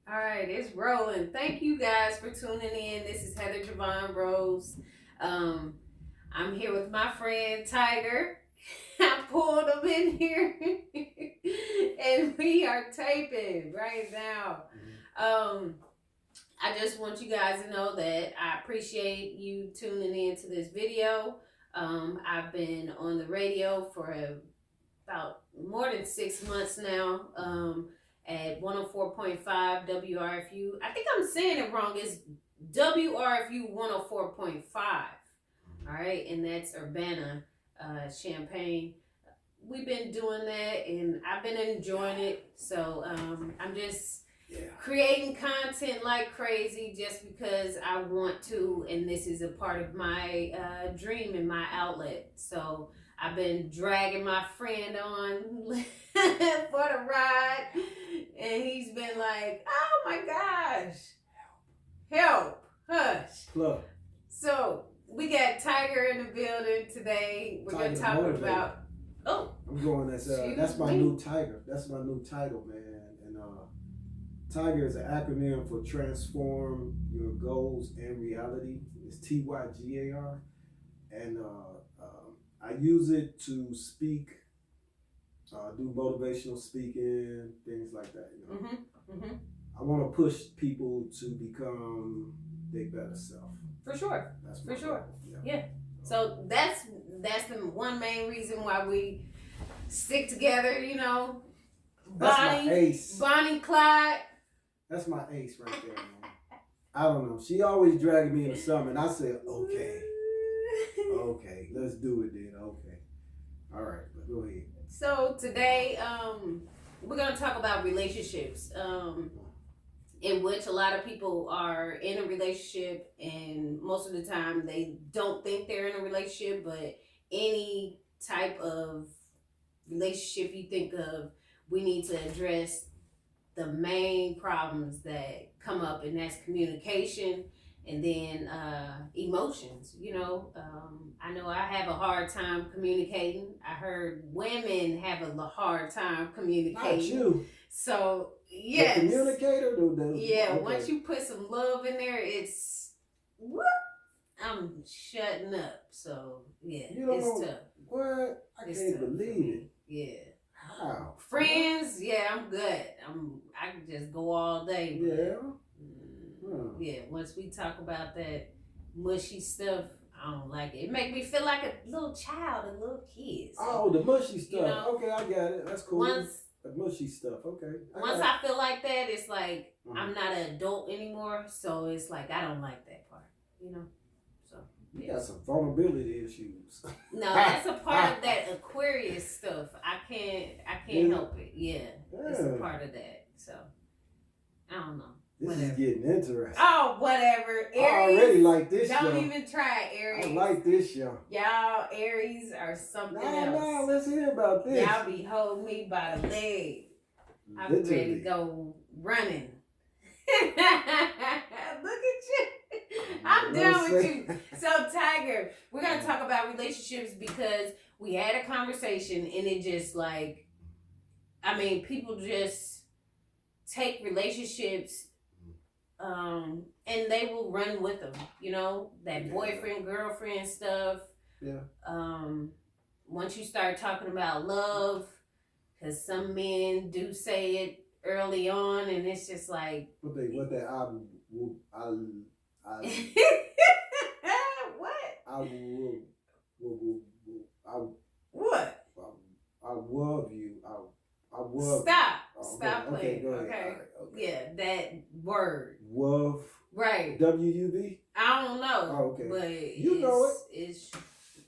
All right, it's rolling. Thank you guys for tuning in. This is Heather Jevan Rose. Um, I'm here with my friend Tiger. I pulled him in here, and we are taping right now. Um, I just want you guys to know that I appreciate you tuning in to this video. I've been on the radio for about more than 6 months now. At 104.5 WRFU. I think I'm saying it wrong. It's WRFU 104.5. All right, and that's Urbana, Champaign. We've been doing that, and I've been enjoying it. So I'm just creating content like crazy just because I want to, and this is a part of my dream and my outlet. So I've been dragging my friend on for the ride, and he's been like, "Oh my gosh, help, hush." Plug. So we got Tiger in the building today. We're gonna talk about. Oh, I'm going that's my new Tiger. That's my new title, man. And Tiger is an acronym for Transform Your Goals and Reality. It's TYGAR, and I use it to speak, do motivational speaking, things like that. You know, I want to push people to become their better self. For sure. That's for sure. Yeah. So that's the one main reason why we stick together. You know, That's my ace. Bonnie Clyde. That's my ace right there, man. I don't know. She always dragged me into something, and I said, okay. Okay, let's do it then. Okay. All right, go ahead. So today, we're going to talk about relationships, in which a lot of people are in a relationship, and most of the time they don't think they're in a relationship, but any type of relationship you think of, we need to address the main problems that come up, and that's communication. And then emotions, you know. I know I have a hard time communicating. I heard women have a hard time communicating. Not you. So, yes. The communicator? Yeah, okay. Once you put some love in there, it's, whoop, I'm shutting up. So, yeah, it's tough. What? I can't believe it. Yeah. How? Friends, yeah, I'm good. I can just go all day. Yeah. Yeah, once we talk about that mushy stuff, I don't like it. It make me feel like a little child, a little kid. So, oh, the mushy stuff. You know, okay, I got it. That's cool. The mushy stuff. Okay. Once I feel like that, it's like I'm not an adult anymore. So it's like I don't like that part. You know. So you got some vulnerability issues. No, that's a part of that Aquarius stuff. I can't help it. Yeah, it's a part of that. So I don't know. This is getting interesting. Oh, whatever. Aries, I already like this Don't show. even try Aries. I like this show. Y'all, Aries are something else. No, let's hear about this. Y'all be holding me by the leg. I'm ready to go running. Look at you. I'm done with you. So, Tiger, we're going to talk about relationships because we had a conversation and it just like, people just take relationships and they will run with them, you know, that boyfriend, girlfriend stuff. Yeah. Once you start talking about love, because some men do say it early on, and it's just like what? What? I love you. I love. Stop playing. Okay. Okay. Yeah, that word. Love. Right. WUV. I don't know. Oh, okay. But you know it.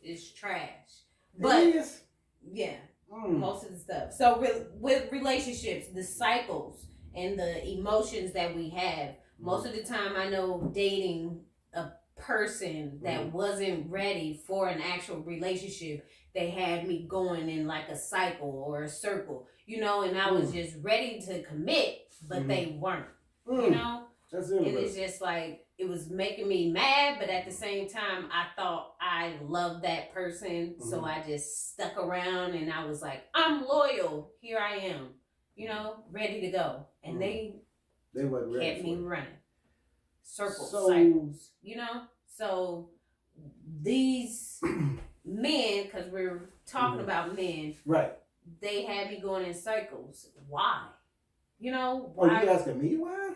It's trash. But it is. Yeah. Most of the stuff. So with relationships, the cycles and the emotions that we have, most of the time I know dating a person that wasn't ready for an actual relationship, they had me going in like a cycle or a circle, you know, and I was just ready to commit, but they weren't, you know? That's interesting. And it's just like, it was making me mad, but at the same time, I thought I loved that person. So I just stuck around and I was like, I'm loyal. Here I am, you know, ready to go. And they They wasn't ready kept for me it. running circles, So- cycles. You know, so these men, because we're talking about men, Right. they had me going in circles. Why? You know, Oh, why you asking me why?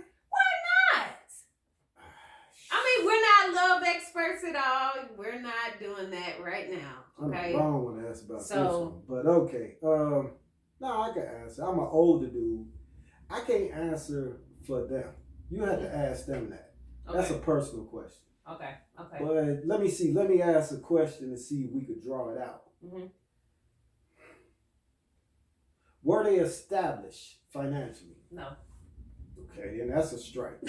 not? I mean, we're not love experts at all. We're not doing that right now. Okay. I'm the wrong one to ask about So- this one. But okay. No, I can answer. I'm an older dude. I can't answer for them. You have to ask them that. Okay. That's a personal question. Okay. Okay. But let me see. Let me ask a question and see if we could draw it out. Mm-hmm. Were they established financially? No. Okay, then that's a strike.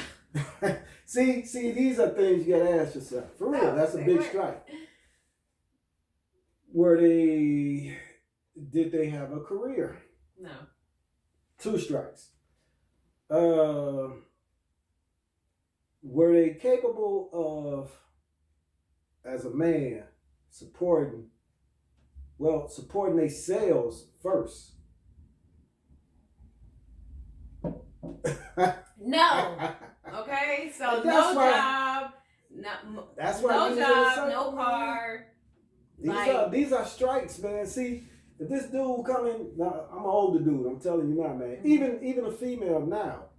see, these are things you gotta ask yourself. For real, No, that's a they big weren't. strike. Did they have a career? No. 2 strikes. Were they capable of, as a man, supporting their sales first? No. Okay. So And no that's why- job. No. That's why No these are job. the No circles, car. These are strikes, man. See, if this dude coming, now I'm an older dude. I'm telling you now, man. Even a female now,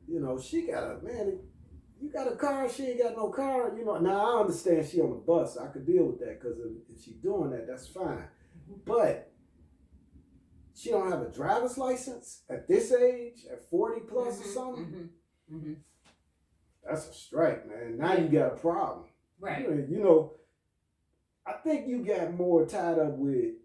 you know, she got a man. You got a car, she ain't got no car. You know, now I understand she on the bus. I could deal with that because if she doing that, that's fine. But she don't have a driver's license at this age, at 40 plus or something. Mm-hmm. Mm-hmm. That's a strike, man. Now you got a problem. Right. You know, I think you got more tied up with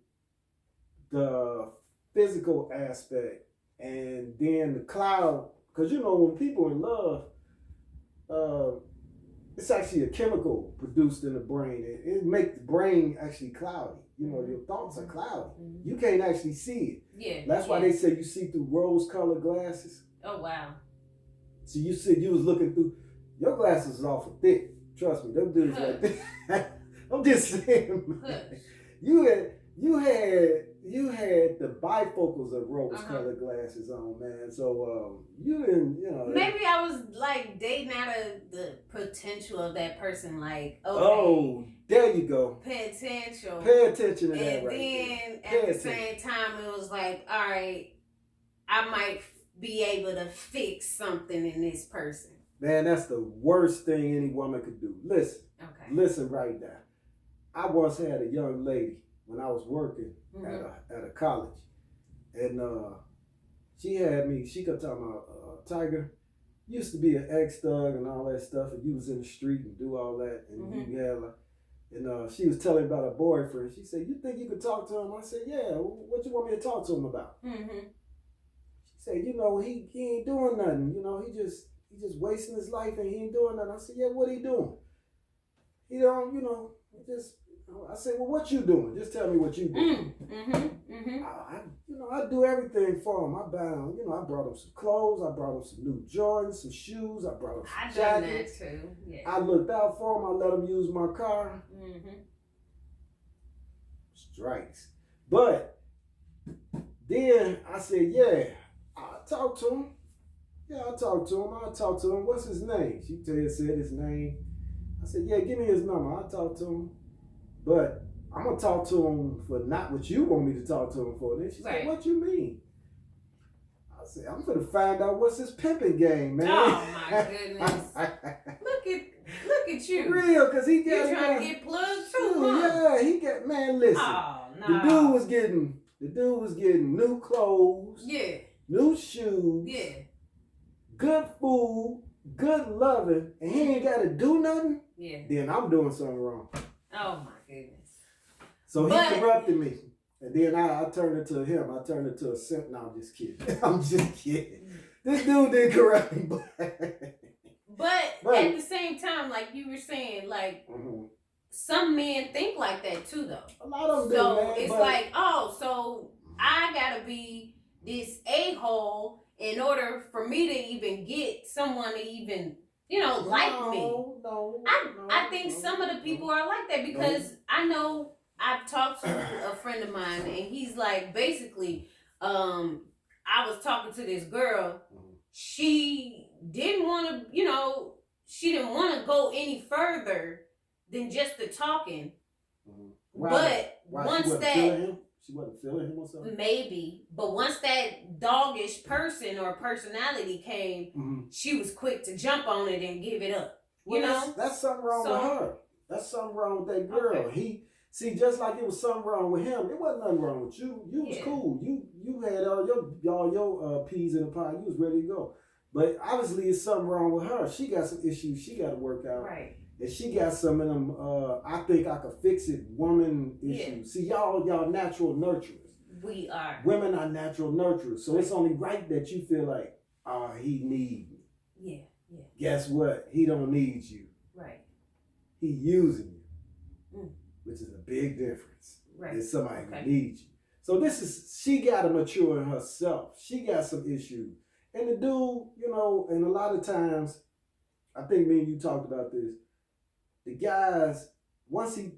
the physical aspect and then the cloud. Because, you know, when people in love, it's actually a chemical produced in the brain. It makes the brain actually cloudy. You know, your thoughts are cloudy. Mm-hmm. You can't actually see it. Yeah. That's why they say you see through rose-colored glasses. Oh wow. So you said you was looking through. Your glasses is awful thick. Trust me, them dudes like this. I'm just saying, man. You had the bifocals of rose-colored glasses on, man. So you didn't, you know. Maybe I was like dating out of the potential of that person. Like, okay, Oh, there you go. potential. Pay attention to that And right then there. at the same time, it was like, all right, I might be able to fix something in this person. Man, that's the worst thing any woman could do. Listen. Okay. Listen right now. I once had a young lady when I was working at a college, and she had me. She kept talking about Tiger. You used to be an ex-thug and all that stuff, and you was in the street and do all that, and you had like, and she was telling about her boyfriend. She said, "You think you could talk to him?" I said, "Yeah. What you want me to talk to him about?" Mm-hmm. She said, "You know, he ain't doing nothing. You know, he just wasting his life and he ain't doing nothing." I said, "Yeah, what he doing?" He don't, you know, just. I said, "Well, what you doing? Just tell me what you doing." I do everything for him. I brought him some clothes. I brought him some new Jordans, some shoes. I brought him some jackets. Done that too. Yeah. I looked out for him. I let him use my car. Strikes. But then I said, "Yeah, I talked to him. Yeah, I talked to him. I talked to him. What's his name?" She said his name. I said, "Yeah, give me his number. I'll talk to him. But I'm going to talk to him for not what you want me to talk to him for." Then she said, "What you mean?" I said, "I'm going to find out what's his pimping game, man." Oh, my goodness. Look at you. For real, because he got... You trying to get plugged too, huh? Yeah, he got... Man, listen. Oh, no. The dude was getting new clothes. Yeah. New shoes. Yeah. Good food. Good loving. And he ain't got to do nothing. Yeah. Then I'm doing something wrong. Oh, my goodness. So he corrupted me. And then I turned it to him. I turned it to a simp. No, I'm just kidding. I'm just kidding. This dude did corrupt me. But at the same time, like you were saying, like some men think like that too, though. A lot of them do, So man, it's like, oh, so I gotta be this a-hole in order for me to even get someone to even, like me. No. I think some of the people are like that because I know I've talked to a friend of mine and he's like, basically, I was talking to this girl. She didn't want to, she didn't want to go any further than just the talking. Mm-hmm. But once she wasn't feeling him or something? Maybe. But once that doggish person or personality came, she was quick to jump on it and give it up. That's something wrong with her. That's something wrong with that girl. Okay. Just like it was something wrong with him, it wasn't nothing wrong with you. You was cool. You had all your peas in the pot. You was ready to go. But obviously, it's something wrong with her. She got some issues she got to work out. Right. And she got some of them, I think I could fix it, woman issues. See, y'all natural nurturers. We are. Women are natural nurturers. So it's only right that you feel like, he need me. Yeah. Guess what? He don't need you. Right. He using you. Which is a big difference. Right. It's somebody who needs you. So she got to mature in herself. She got some issues. And the dude, and a lot of times, I think me and you talked about this, the guys, once he,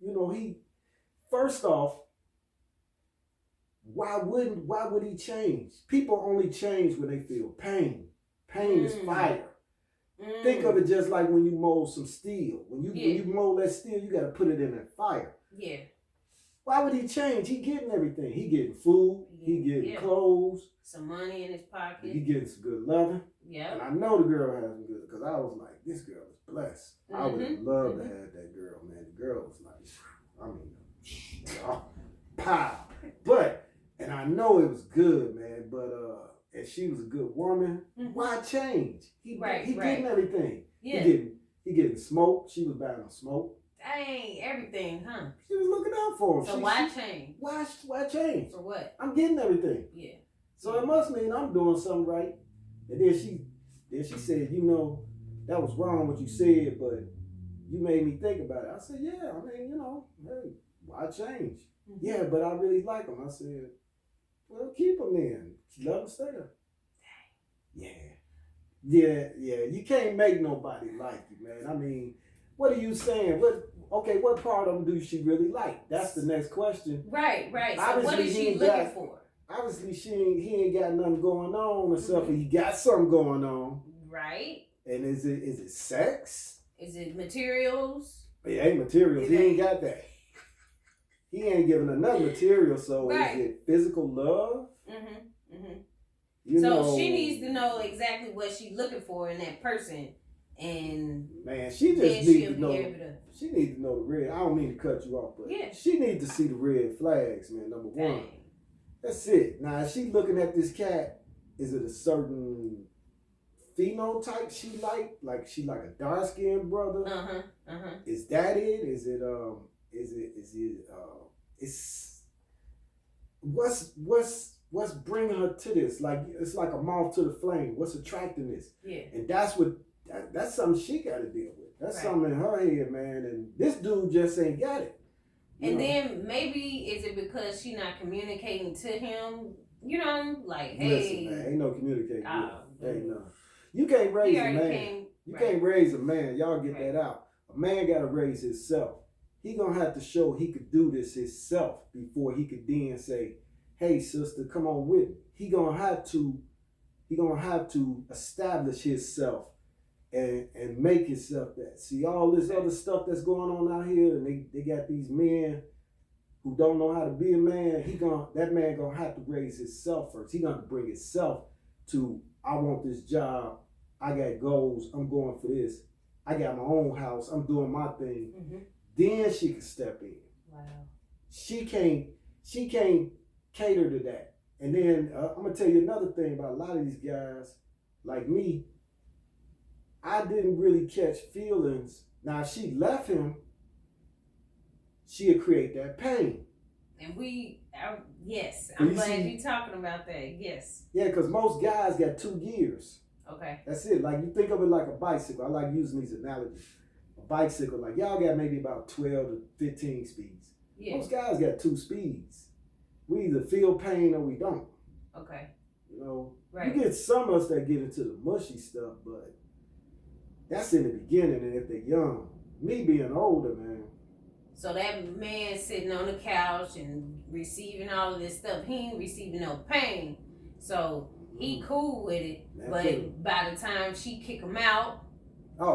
he, first off, why would he change? People only change when they feel pain. Pain is fire. Think of it just like when you mold some steel. When you mold that steel, you got to put it in that fire. Yeah. Why would he change? He getting everything. He getting food. He getting clothes. Some money in his pocket. He getting some good loving. Yeah. And I know the girl has some good, because I was like, this girl is blessed. I would have loved to have that girl, man. The girl was like, pow. But, and I know it was good, man, but, and she was a good woman. Why change? He getting everything. Yeah. He getting smoke. She was buying him smoke. Dang, everything, huh? She was looking out for him. So why change? Why change? For what? I'm getting everything. Yeah. So it must mean I'm doing something right. And then she said, that was wrong what you said, but you made me think about it. I said, yeah, hey, why change? Yeah, but I really like him. I said, well, keep him then. Let him stay there. Yeah. You can't make nobody like you, man. I mean, what are you saying? What part of him do she really like? That's the next question. Right. So what is she looking for? Obviously, he ain't got nothing going on, except for he got something going on. Right. And is it sex? Is it materials? It ain't materials. He ain't got that. He ain't giving enough material. So is it physical love? So she needs to know exactly what she's looking for in that person. And man, she just needs to know. She needs to know the red. I don't mean to cut you off, but she needs to see the red flags, man. Number one, that's it. Now, if she looking at this cat, is it a certain phenotype she like? Like she like a dark skinned brother? Is that it? Is it what's bringing her to this? Like it's like a moth to the flame. What's attracting this? Yeah, and that's something she got to deal with. That's something in her head, man. And this dude just ain't got it. And then maybe is it because she not communicating to him? Like, hey, listen, man, ain't no communicating. Ain't no. You can't raise a man. You can't raise a man. Y'all get that out. A man got to raise himself. He gonna have to show he could do this himself before he could then say, "Hey, sister, come on with me." He gonna have to establish himself and make himself that. See all this other stuff that's going on out here, and they got these men who don't know how to be a man. That man gonna have to raise himself first. He gonna bring himself to, I want this job. I got goals. I'm going for this. I got my own house. I'm doing my thing. Then she can step in. Wow. She can't cater to that. And then I'm gonna tell you another thing about a lot of these guys like me. I didn't really catch feelings. Now, if she left him, she'd create that pain. And yes, I'm glad you're talking about that. Yes. Yeah, because most guys got 2 gears. Okay. That's it. Like you think of it like a bicycle. I like using these analogies. A bicycle, like y'all got maybe about 12 to 15 speeds. Yeah. Most guys got 2 speeds. We either feel pain or we don't. Okay. Right. You get some of us that get into the mushy stuff, but that's in the beginning, and if they're young. Me being older, man. So that man sitting on the couch and receiving all of this stuff, he ain't receiving no pain. So He cool with it, but by the time she kick him out,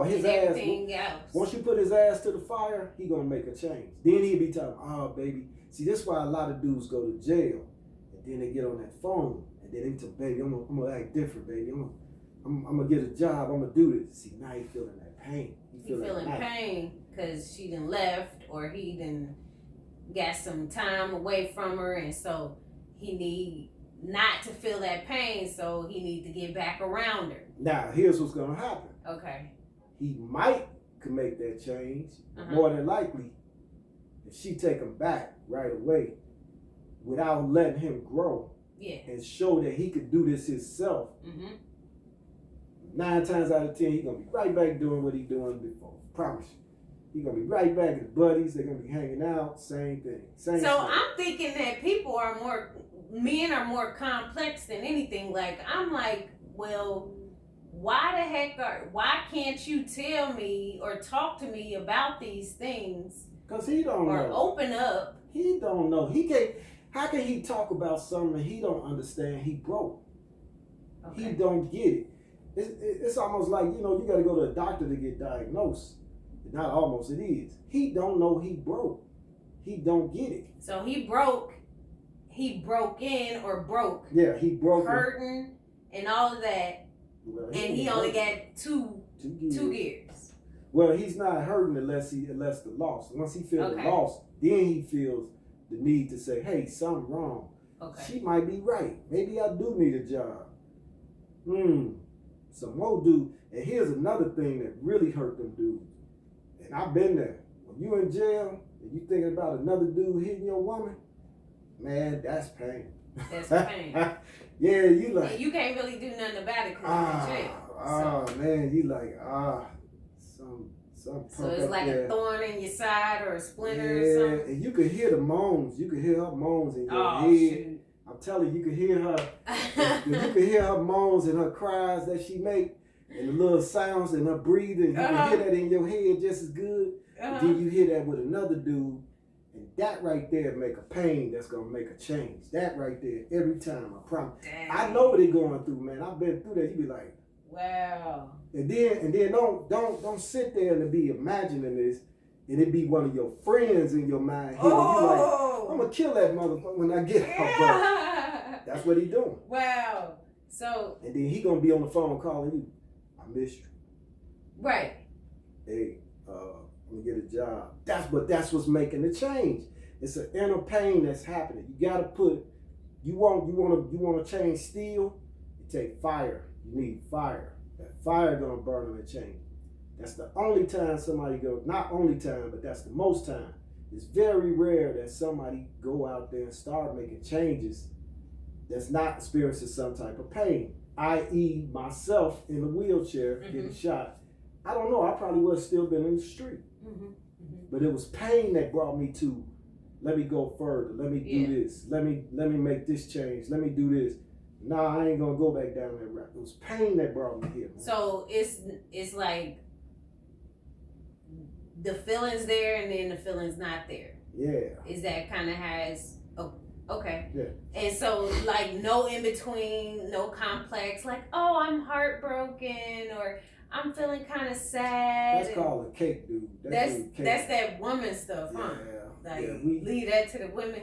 his and ass. everything else. Once you put his ass to the fire, he gonna make a change. Then he'll be talking, oh baby. See, this is why a lot of dudes go to jail, and then they get on that phone, and then they tell, baby, I'm gonna act different, baby. I'm gonna get a job. I'm gonna do this. See, now he feeling that pain. He feeling pain because she done left, or he done got some time away from her, and so he need not to feel that pain, so he need to get back around her. Now, here's what's gonna happen. Okay. He could make that change. More than likely, if she take him back right away, without letting him grow, and show that he could do this himself, 9 times out of 10, he's gonna be right back doing what he doing before. Promise you. He's gonna be right back with buddies. They're gonna be hanging out. Same thing. Same. So I'm thinking that men are more complex than anything. Like, I'm like, well, why can't you tell me or talk to me about these things? Because he don't know. Or open up. He don't know. He can't. How can he talk about something he don't understand? He broke. Okay. He don't get it. It's almost like, you got to go to a doctor to get diagnosed. Not almost, it is. He don't know he broke. He don't get it. So he broke in or broke. Yeah, he broke. Hurting and all of that. Well, and he only got two gears. Well, he's not hurting unless the loss. Once he feels the loss, then he feels the need to say, hey, something wrong. Okay. She might be right. Maybe I do need a job. Some more dude. And here's another thing that really hurt them dudes. And I've been there. When you in jail and you thinking about another dude hitting your woman, man, that's pain. That's pain. Yeah, you like. And you can't really do nothing about it because you're in jail. Man, you like, so it's like a thorn in your side or a splinter or something. And you could hear the moans. You could hear her moans in your head. Shoot. I'm telling you, you could hear her. You could hear her moans and her cries that she make, and the little sounds and her breathing. You can hear that in your head just as good. And then you hear that with another dude, and that right there make a pain that's gonna make a change. That right there, every time, I promise. Dang. I know what they're going through, man. I've been through that. You be like, wow. And then don't sit there and be imagining this, and it be one of your friends in your mind. You like, I'm gonna kill that motherfucker when I get out. That's what he doing. Wow. So. And then he gonna be on the phone calling you. I missed you. Right. Hey, I'm gonna get a job. That's what's making the change. It's an inner pain that's happening. You gotta put. You want to change steel. You take fire. You need fire. That fire gonna burn on the chain. That's the only time somebody go. Not only time, but that's the most time. It's very rare that somebody go out there and start making changes that's not experiencing some type of pain. I.e., myself in a wheelchair getting shot. I don't know. I probably would have still been in the street. But it was pain that brought me to, let me go further. Let me do this. Let me make this change. Let me do this. Nah, I ain't gonna go back down that route. It was pain that brought me here. Man. So it's like the feeling's there and then the feeling's not there. Yeah. Is that kind of how it's okay? Yeah. And so like no in between, no complex. Like, oh, I'm heartbroken or I'm feeling kind of sad. That's called a cake, dude. That's that woman stuff, huh? Yeah. Like leave that to the women.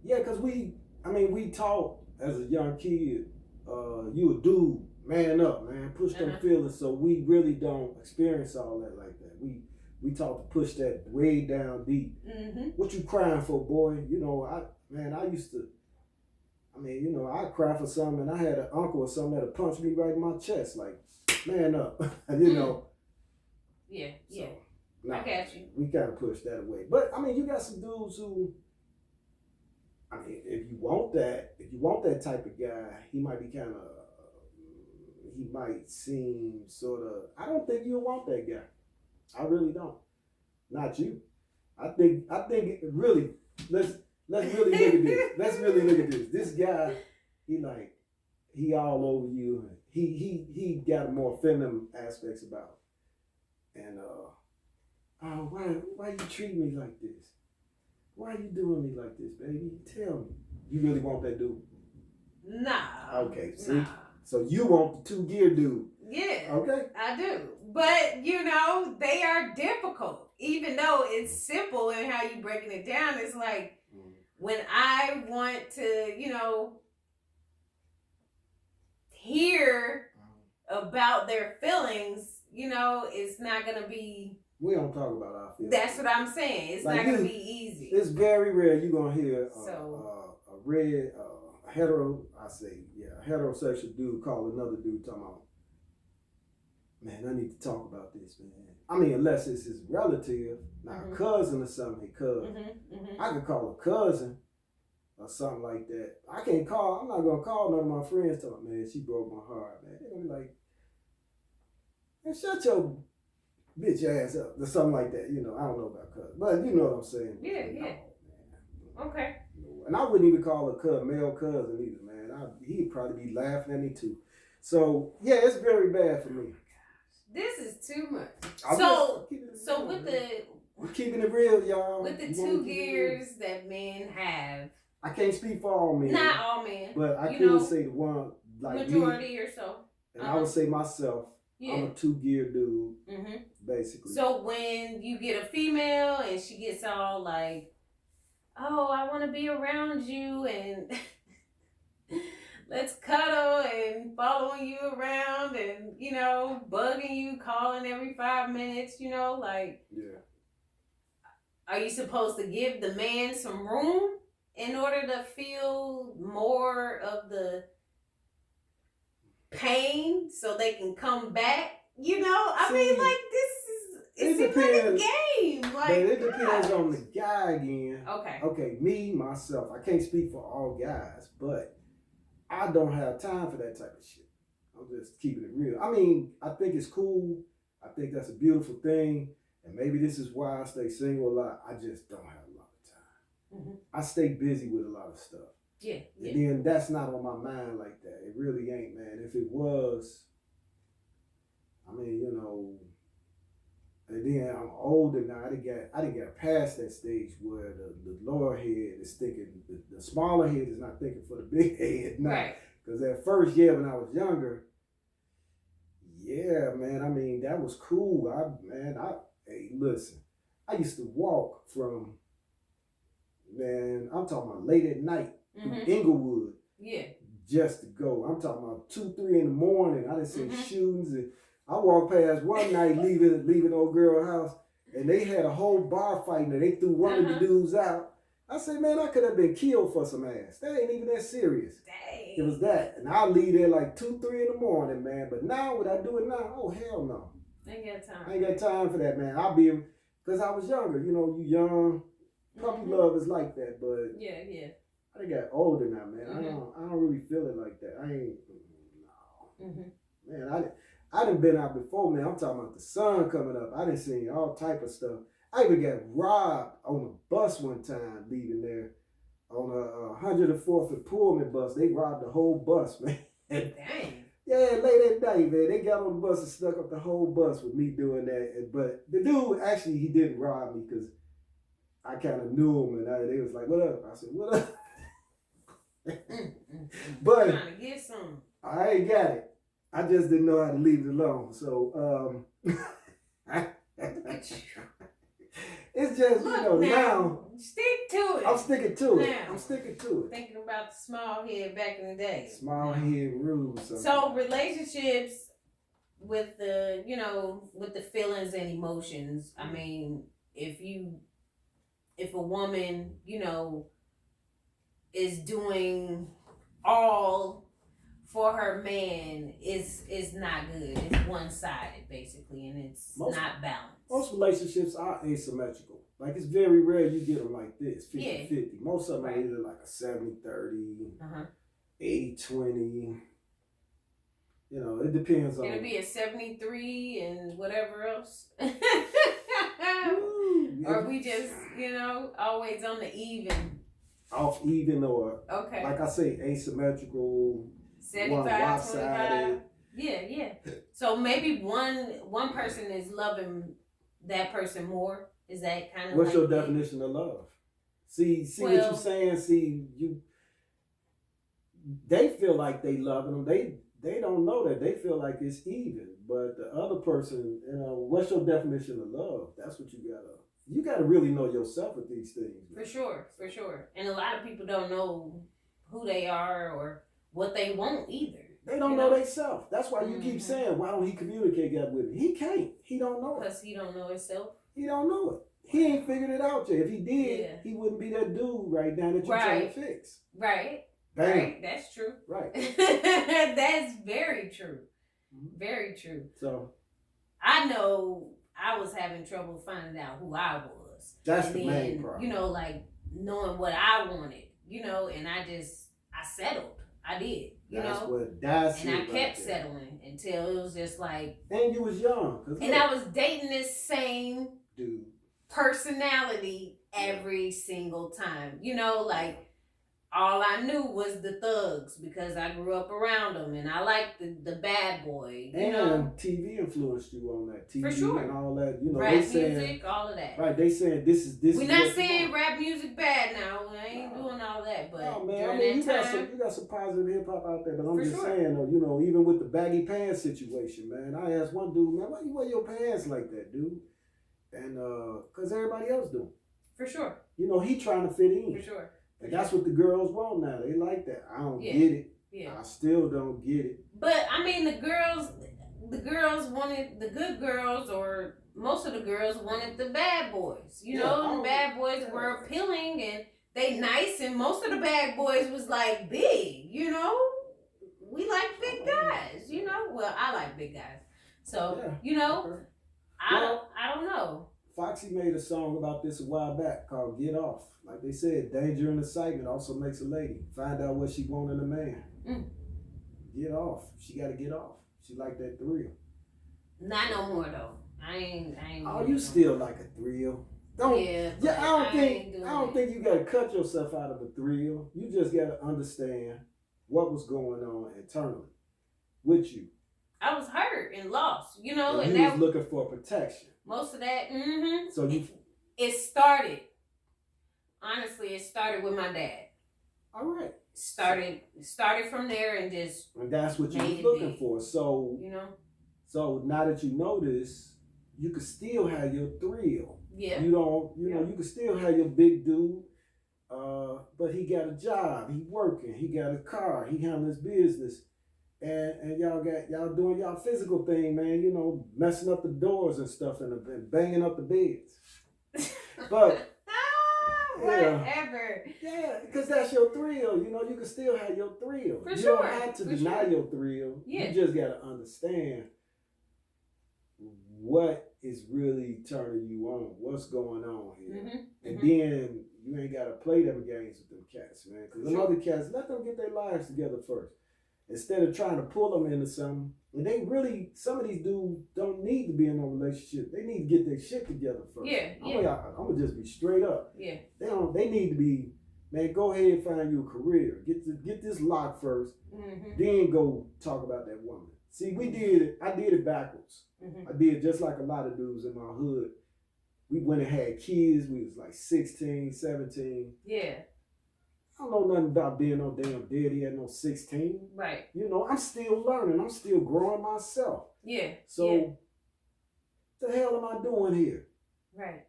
Yeah, because we taught as a young kid, you a dude, man up, man, push them feelings. So we really don't experience all that like that. We taught to push that way down deep. What you crying for, boy? I'd cry for something, and I had an uncle or something that'd punch me right in my chest, like, man up, Yeah. So, I got you. We gotta push that away. But you got some dudes who, if you want that type of guy, he might seem sort of. I don't think you'll want that guy. I really don't. Not you. I think it really. Let's really look at this. Let's really look at this. This guy, he all over you. He got more feminine aspects about him. And why you treat me like this? Why you doing me like this, baby? Tell me. You really want that dude? Nah. Okay, see? Nah. So you want the 2-gear dude. Yeah. Okay. I do. But, they are difficult. Even though it's simple in how you breaking it down, it's like when I want to, hear about their feelings, it's not going to be... We don't talk about our feelings. That's what I'm saying. It's like not going to be easy. It's very rare you're going to hear a heterosexual dude call another dude talking about, man, I need to talk about this, man. I mean, unless it's his relative, not a cousin or something, I could call a cousin or something like that. I'm not going to call none of my friends talking, man, she broke my heart, man. They're going to be like, man, shut your bitch ass up or something like that. I don't know about cousins, but you know what I'm saying. Yeah. Okay. And I wouldn't even call a male cousin either, man. He'd probably be laughing at me too. So, yeah, it's very bad for me. This is too much. We're keeping it real, y'all. With the 2 gears that men have. I can't speak for all men. Not all men. But I can say the one like majority me, or so. And I would say myself, I'm a 2-gear dude, basically. So when you get a female and she gets all like, oh, I want to be around you and let's cuddle and following you around and, bugging you, calling every 5 minutes, like. Yeah. Are you supposed to give the man some room in order to feel more of the pain so they can come back? I mean, like, it seems like a game. Like, but it depends on the guy again. Okay. Okay, me, myself, I can't speak for all guys, but I don't have time for that type of shit. I'm just keeping it real. I mean, I think it's cool. I think that's a beautiful thing. And maybe this is why I stay single a lot. I just don't have a lot of time. I stay busy with a lot of stuff. Yeah. And then that's not on my mind like that. It really ain't, man. If it was, I mean, and then I'm older now. I didn't get past that stage where the lower head is thinking, the smaller head is not thinking for the big head. Right. Because at first, when I was younger, yeah, man, I mean, that was cool. Hey, listen, I used to walk from, man, I'm talking about late at night through Inglewood. Yeah. Just to go. I'm talking about 2, 3 in the morning. I done seen shootings, and I walked past one night leaving old girl's house, and they had a whole bar fighting, and they threw one of the dudes out. I said, man, I could have been killed for some ass. That ain't even that serious. Dang. It was that. And I'll leave there like 2, 3 in the morning, man. But now, would I do it now? Oh, hell no. I ain't got time. I ain't got time for that, man. Because I was younger. You young. Puppy love is like that, but yeah. I got older now, man. I don't really feel it like that. I ain't, no. Man, I done been out before, man. I'm talking about the sun coming up. I done seen all type of stuff. I even got robbed on a bus one time leaving there on a 104th and Pullman bus. They robbed the whole bus, man. Dang. Yeah, late at night, man. They got on the bus and stuck up the whole bus with me doing that. But the dude, actually, he didn't rob me because I kind of knew him. And they was like, what up? I said, what up? But trying to get some. I ain't got it. I just didn't know how to leave it alone. So, it's just, now. Stick to it. I'm sticking to it. Now, I'm sticking to it. Thinking about the small head back in the day. Small head rules. So relationships with the, with the feelings and emotions. I mean, if a woman, is doing all for her man, is not good. It's one-sided, basically, and it's not balanced. Most relationships are asymmetrical. Like, it's very rare you get them like this, 50-50. Most of them are either like a 70-30, 80-20. It depends on... It'll be a 73 and whatever else. Or we just, always on the even. Off even, or, okay, like I say, asymmetrical, 75, 25. Yeah. So maybe one person is loving that person more. Is that kind of what's like your definition of love? See what you're saying. They feel like they loving them. they don't know that. They feel like it's even. But the other person, what's your definition of love? That's what you gotta really know yourself with these things. For sure, for sure. And a lot of people don't know who they are or what they want either. They don't know themselves. That's why you keep saying, why don't he communicate that with me? He can't. He don't know it. Because he don't know himself. He don't know it. He ain't figured it out yet. If he did, he wouldn't be that dude right now that you're trying to fix. Right. Bam. Right. That's true. Right. That's very true. Very true. So I know I was having trouble finding out who I was. That's the main problem. Like knowing what I wanted, and I settled. I did, and I kept settling until it was just like. And you was young. And I was dating this same dude personality every single time. Like all I knew was the thugs because I grew up around them, and I liked the bad boy. And TV influenced you on that. TV for sure. And all that. Rap they music, saying, all of that. Right, they saying this. We're not saying rap music bad now. I ain't doing all that, but no, man. You got some positive hip hop out there, but I'm just saying, though, even with the baggy pants situation, man. I asked one dude, man, why you wear your pants like that, dude? And because everybody else do. For sure. He trying to fit in. For sure. And that's what the girls want now. They like that. I don't get it. Yeah. I still don't get it. But I mean, the girls wanted the good girls, or most of the girls wanted the bad boys. The bad boys were appealing and they nice, and most of the bad boys was like big. We like big guys. Well, I like big guys. So I don't know. Foxy made a song about this a while back called Get Off. Like they said, danger and excitement also makes a lady. Find out what she want in a man. Get off. She got to get off. She like that thrill. Not no more, though. I ain't. Oh, you still like a thrill. I don't think you got to cut yourself out of a thrill. You just got to understand what was going on internally with you. I was hurt and lost, and you was looking for protection. Most of that, So it started. Honestly, it started with my dad. All right. Started from there and just. And that's what you was looking for. So So now that you know this, you can still have your thrill. Yeah. You can still have your big dude. But he got a job. He working. He got a car. He handling his business. And y'all doing y'all physical thing, man, messing up the doors and stuff and banging up the beds. But whatever. Yeah, because that's your thrill. You can still have your thrill. For you sure. don't have to deny your thrill. Yeah. You just gotta understand what is really turning you on, what's going on here. And then you ain't gotta play them games with them cats, man. Because them other cats, let them get their lives together first. Instead of trying to pull them into something. And some of these dudes don't need to be in a relationship. They need to get their shit together first. Yeah. I'm gonna just be straight up. Yeah. They need to be, man, go ahead and find you a career. Get this lock first. Then go talk about that woman. See, I did it backwards. I did just like a lot of dudes in my hood. We went and had kids. We was like 16, 17. Yeah. I don't know nothing about being no damn daddy at no 16. Right. I'm still learning. I'm still growing myself. Yeah. So, the hell am I doing here? Right.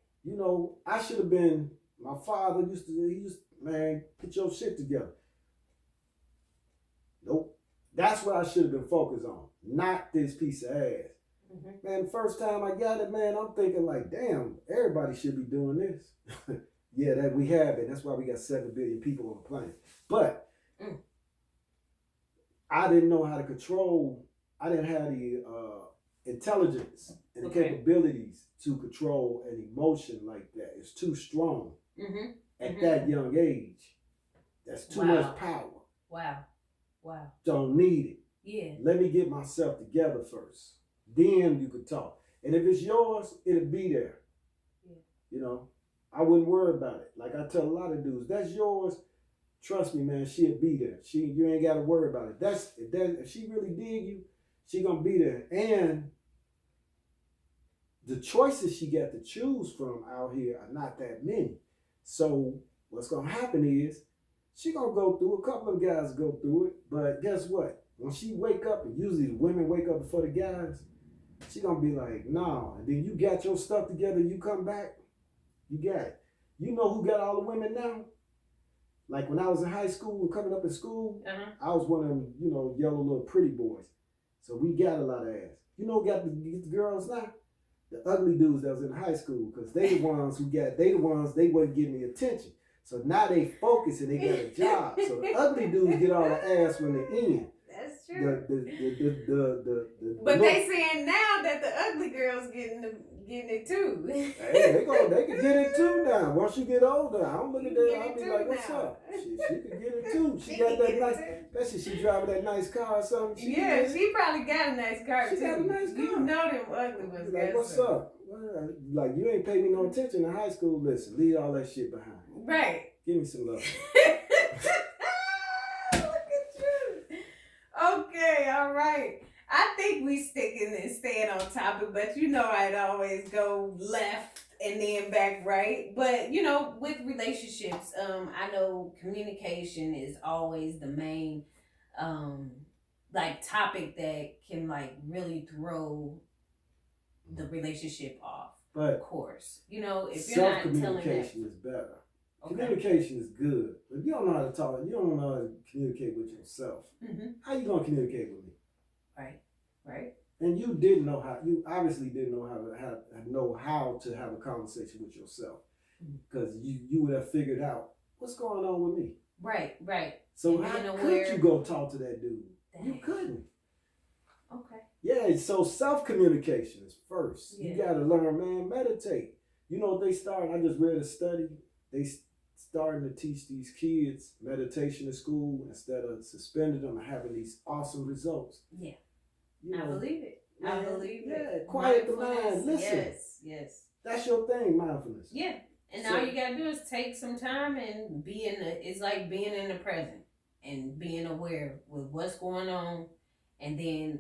I should have been, my father used to, man, get your shit together. Nope. That's what I should have been focused on. Not this piece of ass. Man, the first time I got it, man, I'm thinking like, damn, everybody should be doing this. Yeah, that we have it. That's why we got 7 billion people on the planet. But I didn't know how to control. I didn't have the intelligence and the capabilities to control an emotion like that. It's too strong at that young age. That's too much power. Wow. Don't need it. Yeah. Let me get myself together first. Then you could talk. And if it's yours, it'll be there. Yeah. I wouldn't worry about it. Like I tell a lot of dudes, that's yours. Trust me, man, she'll be there. You ain't got to worry about it. If she really dig you, she gonna be there. And the choices she got to choose from out here are not that many. So what's gonna happen is she gonna go through. A couple of guys go through it, but guess what? when she wake up, and usually the women wake up before the guys, she gonna be like, nah. And then you got your stuff together, you come back, you got it. You know who got all the women now? Like when I was in high school, coming up in school, I was one of them, yellow little pretty boys. So we got a lot of ass. You know who got the girls now? The ugly dudes that was in high school, because they the ones they wasn't getting the attention. So now they focus and they got a job. So the ugly dudes get all the ass when they're in. That's true. But they saying now that the ugly girls getting it too. Hey, they can get it too now. Once you get older, I don't look at that. I'll be like, what's up? She can get it too. She got that nice, especially she driving that nice car or something. She probably got a nice car too. She got a nice car. You know them ugly ones. Like, what's up? Well, like, you ain't pay me no attention in high school. Listen, leave all that shit behind. Right. Give me some love. Look at you. Okay, all right. I think we sticking and staying on topic, but I'd always go left and then back right. But with relationships, I know communication is always the main topic that can really throw the relationship off. But of course, if you're not telling that, self-communication is better. Okay. Communication is good, but if you don't know how to talk, you don't know how to communicate with yourself. Mm-hmm. How you gonna communicate with me? Right. And you obviously didn't know how to have a conversation with yourself, because you would have figured out what's going on with me. Right. So how could you go talk to that dude? Dang. You couldn't. Okay. Yeah, so self-communication is first. Yeah. You got to learn, man, meditate. You know what they start? I just read a study. They starting to teach these kids meditation in school instead of suspending them and having these awesome results. Yeah. I believe it. Man, I believe it. Yeah, quiet the mind. Listen. Yes. That's your thing, mindfulness. Yeah. And all you gotta do is take some time and it's like being in the present and being aware with what's going on, and then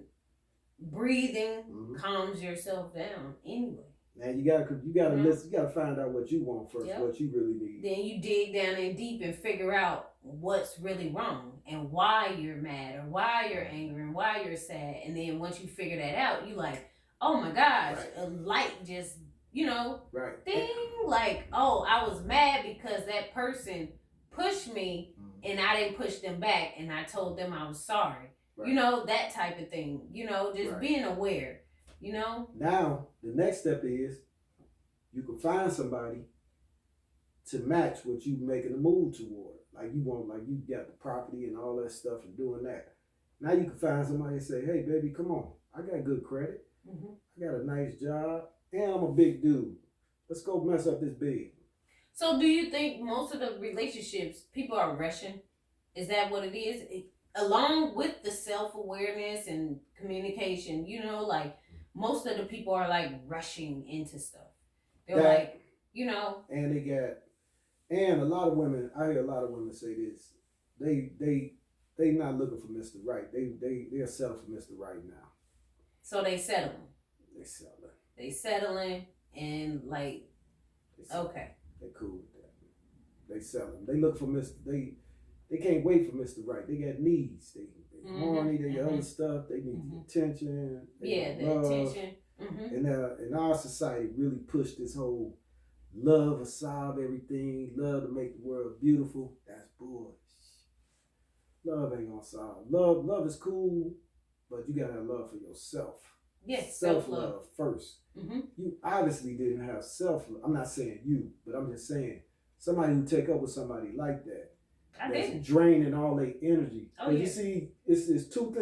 breathing calms yourself down anyway. Man, you gotta listen. You gotta find out what you want first, what you really need. Then you dig down in deep and figure out what's really wrong and why you're mad or why you're angry and why you're sad. And then once you figure that out, you like, oh my gosh, a light just, ding, like, oh, I was mad because that person pushed me and I didn't push them back and I told them I was sorry. Right. That type of thing. Just being aware. Now the next step is you can find somebody to match what you making a move toward. Like you got the property and all that stuff and doing that. Now you can find somebody and say, hey baby, come on, I got good credit, I got a nice job, and I'm a big dude. Let's go mess up this big. So do you think most of the relationships people are rushing? Is that what it is? Along with the self-awareness and communication, most of the people are rushing into stuff. They're and a lot of women, I hear a lot of women say this. They not looking for Mr. Right. They're settling for Mr. Right now. So they settling. They settling and okay. They cool with that. They settling. They look for Mr. They can't wait for Mr. Right. They got needs. They horny, they got other stuff. They need the attention. Attention. And our society really pushed this whole love will solve everything, love to make the world beautiful. That's bullshit. Love ain't gonna solve. Love is cool, but you gotta have love for yourself. Yes, self-love first. You obviously didn't have self-love. I'm not saying you, but I'm just saying somebody who take up with somebody like that. That's draining all their energy. You see, it's two things.